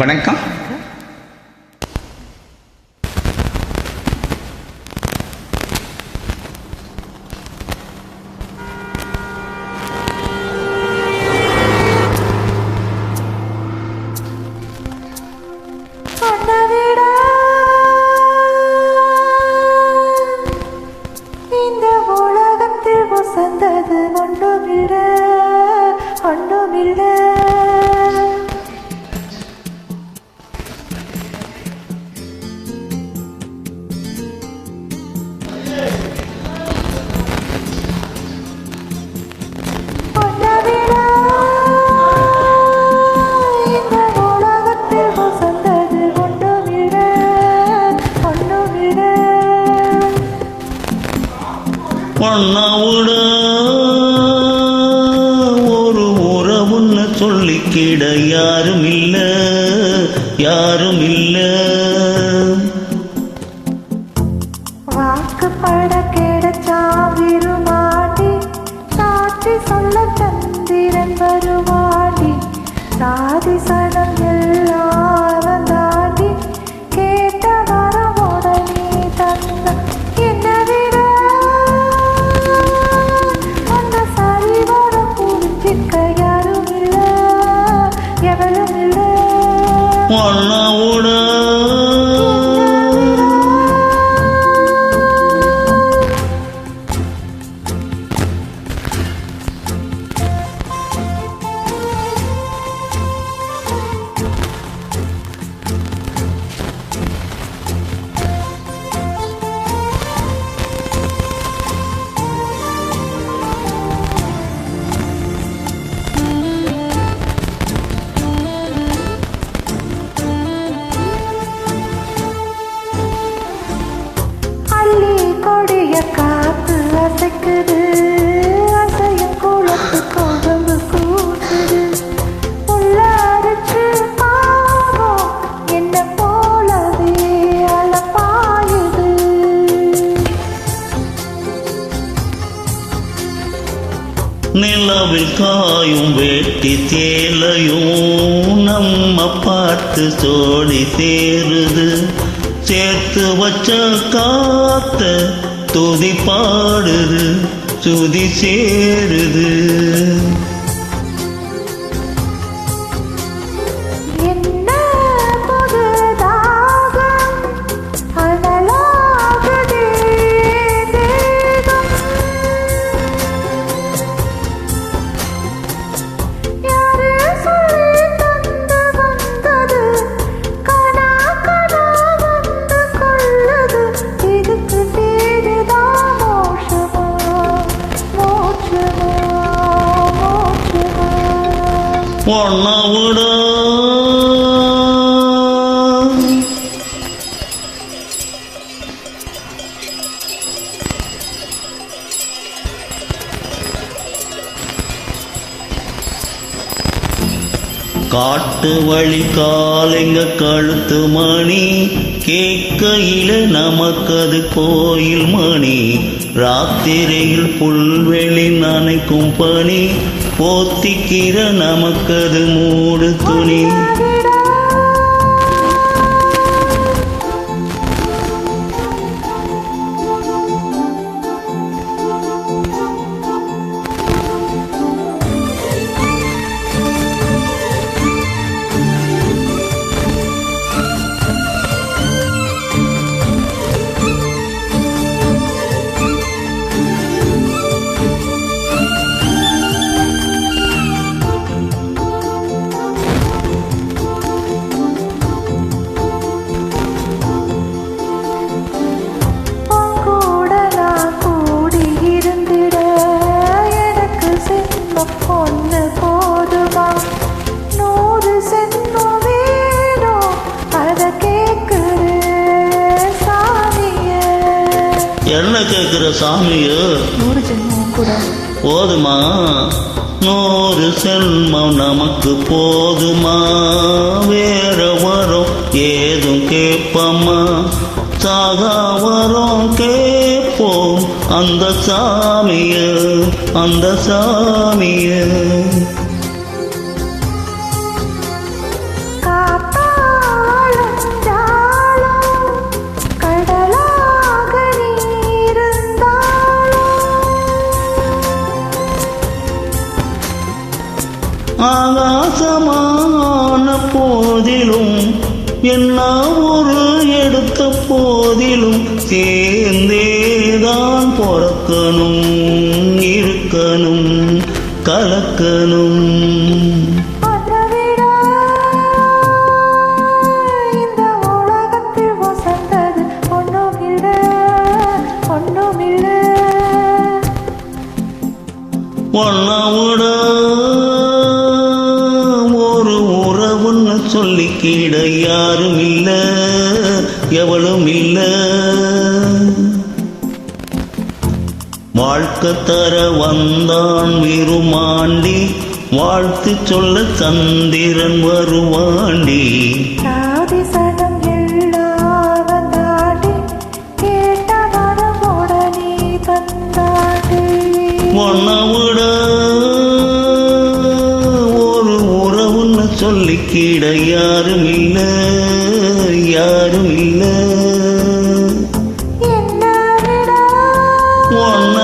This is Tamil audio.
வணக்கம். வந்தது ஒன்றுமில்ல ஒன்னாவுட ஒரு உறவுன்னு சொல்லிக்கிட யாரும் இல்ல வாக்குப்பட கிடைச்சா விருமாடி சாட்சி சொல்ல சந்திரன் வருவாடி சாதி சனம் எல்லாரும் தாண்டி கேட்ட வரவோட நீ தந்த என்ன விட அந்த சரிவோட புரிஞ்சிக்க யாரும் இல்ல எவரும் இல்ல ஒன்னாவுட காத்து அசைக்குது அசையும் குளத்து கொழும்பு கூட்டுது உள்ள அரைச்சு பாவம் என்ன போலவே அலப்பாயுது நிலவில் காயும் வேட்டி சேலையும் நம்ம பார்த்து சோடி சேருது சேர்த்து வச்ச காத்த துதி பாடுது சுதி சேருது என்ன புதுதாகம் அனலாகுதே தேகம் யாரு சொல்லி தந்து வந்தது கனா கனா வந்து கொள்ளுது இதுக்கு பேருதான் மோட்சமா ஒன்னாவுட காட்டு வழி காலைங்க கழுத்து மணி கேட்கையில நமக்கது கோயில் மணி ராத்திரியில் புல்வெளி நனைக்கும் பணி போத்திக்கிற நமக்கது மூடு துணி ஒன்று போதுமா 100 சென்னும் வேணும் அத கேக்குற சாமிய என்ன கேட்கிற சாமிய 100 ஜென்மம் கூட போதுமா 100 செல்வம் நமக்கு போதுமா வேற வரும் ஏதும் கேட்பமா சாகா வரும் கேட்போம் அந்த சாமிய காத்தா ஆகாசமான போதிலும் என்ன ஒரு எடுத்த போதிலும் சேர்ந்தேதான் பொறக்கணும் இருக்கணும் கலக்கணும். அதை விட இந்த உலகத்தில் வசந்தது ஒண்ணுமில்லை ஒண்ணுமில்லை. ஒன்ன விட ஒரு உறவுன்னு சொல்லிக்கிட யாரும் இல்ல எவளும் இல்ல. வாழ்க்கை தர வந்தான் விருமாண்டி வாழ்த்து சொல்ல சந்திரன் வருவாண்டி. சாதி சனம் எல்லாம் தாண்டி கேட்ட மனமோட நீ தந்தாண்டி. ஒன்ன விட ஒரு உறவுன்னு சொல்லிக்கிட யாரும் இல்ல யாரும் இல்ல. என்னை விட ஒன்ன